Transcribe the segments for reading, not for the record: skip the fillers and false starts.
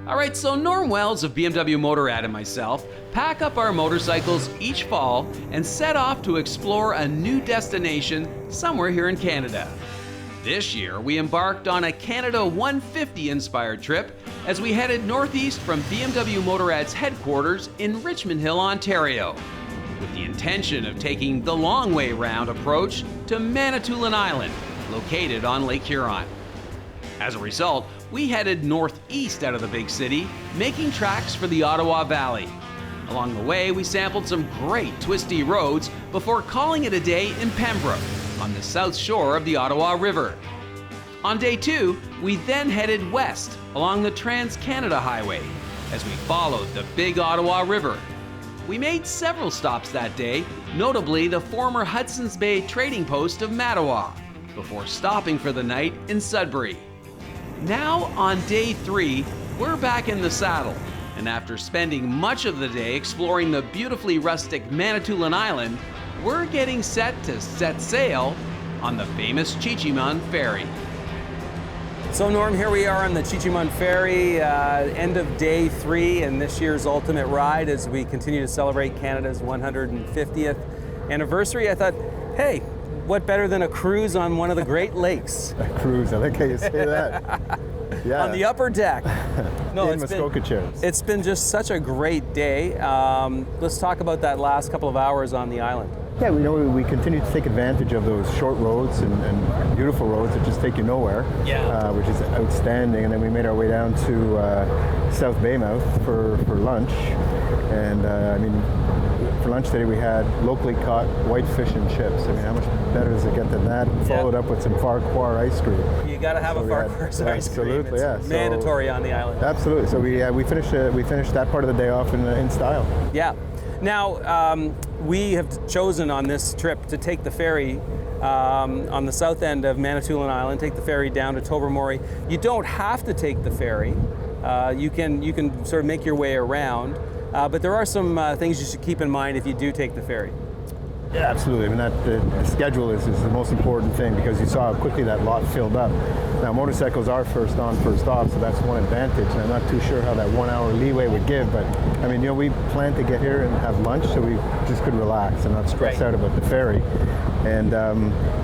Alright, so Norm Wells of BMW Motorrad and myself pack up our motorcycles each fall and set off to explore a new destination somewhere here in Canada. This year, we embarked on a Canada 150 inspired trip as we headed northeast from BMW Motorrad's headquarters in Richmond Hill, Ontario, with the intention of taking the long way round approach to Manitoulin Island, located on Lake Huron. As a result, we headed northeast out of the big city, making tracks for the Ottawa Valley. Along the way, we sampled some great twisty roads before calling it a day in Pembroke, on the south shore of the Ottawa River. On day 2, we then headed west along the Trans-Canada Highway as we followed the Big Ottawa River. We made several stops that day, notably the former Hudson's Bay trading post of Mattawa, before stopping for the night in Sudbury. Now on day 3, we're back in the saddle, and after spending much of the day exploring the beautifully rustic Manitoulin Island, we're getting set to set sail on the famous Chi-Cheemaun Ferry. So Norm, here we are on the Chi-Cheemaun Ferry, end of day 3 in this year's ultimate ride as we continue to celebrate Canada's 150th anniversary. I thought, hey, what better than a cruise on one of the Great Lakes? A cruise, I like how you say that. Yeah. On the upper deck. No, in Muskoka chairs. It's been just such a great day. Let's talk about that last couple of hours on the island. Yeah, we continue to take advantage of those short roads and beautiful roads that just take you nowhere, which is outstanding. And then we made our way down to South Baymouth for lunch. And I mean, for lunch today we had locally caught whitefish and chips. I mean, how much better does it get than that? Followed up with some Farquhar ice cream. You got to have a Farquhar ice cream. Absolutely, yeah. It's mandatory on the island. Absolutely. So we finished that part of the day off in style. Yeah. Now, we have chosen on this trip to take the ferry on the south end of Manitoulin Island, take the ferry down to Tobermory. You don't have to take the ferry. You can sort of make your way around, but there are some things you should keep in mind if you do take the ferry. Yeah, absolutely. I mean, the schedule is the most important thing because you saw how quickly that lot filled up. Now, motorcycles are first on, first off, so that's one advantage. And I'm not too sure how that 1 hour leeway would give, but I mean, we planned to get here and have lunch, so we just could relax and not stress out about the ferry. And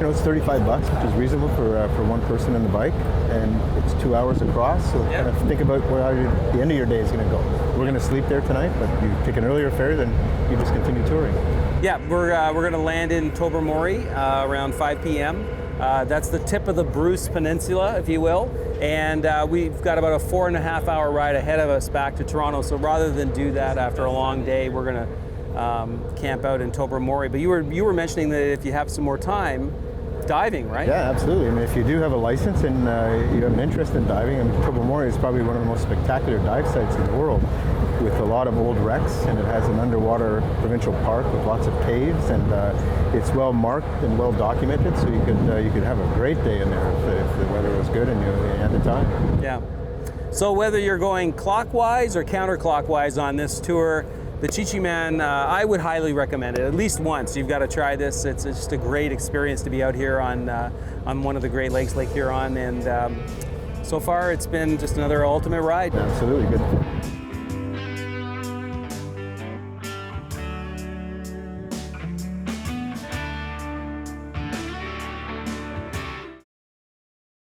it's $35, which is reasonable for one person on the bike, and it's 2 hours across. So kind of think about how the end of your day is going to go. We're going to sleep there tonight, but you take an earlier ferry, then you just continue touring. Yeah, we're going to land in Tobermory around 5 p.m. That's the tip of the Bruce Peninsula, if you will, and we've got about a 4.5 hour ride ahead of us back to Toronto. So rather than do that after a long day, we're going to camp out in Tobermory. But you were mentioning that if you have some more time, diving, right? Yeah, absolutely. I mean, if you do have a license and you have an interest in diving, I mean, Tobermory is probably one of the most spectacular dive sites in the world, with a lot of old wrecks, and it has an underwater provincial park with lots of caves, and it's well marked and well documented, so you could have a great day in there if the weather was good and you had the time. Yeah. So whether you're going clockwise or counterclockwise on this tour, the Chi-Cheemaun, I would highly recommend it. At least once, you've got to try this. It's just a great experience to be out here on one of the Great Lakes, Lake Huron, and so far it's been just another ultimate ride. Absolutely good.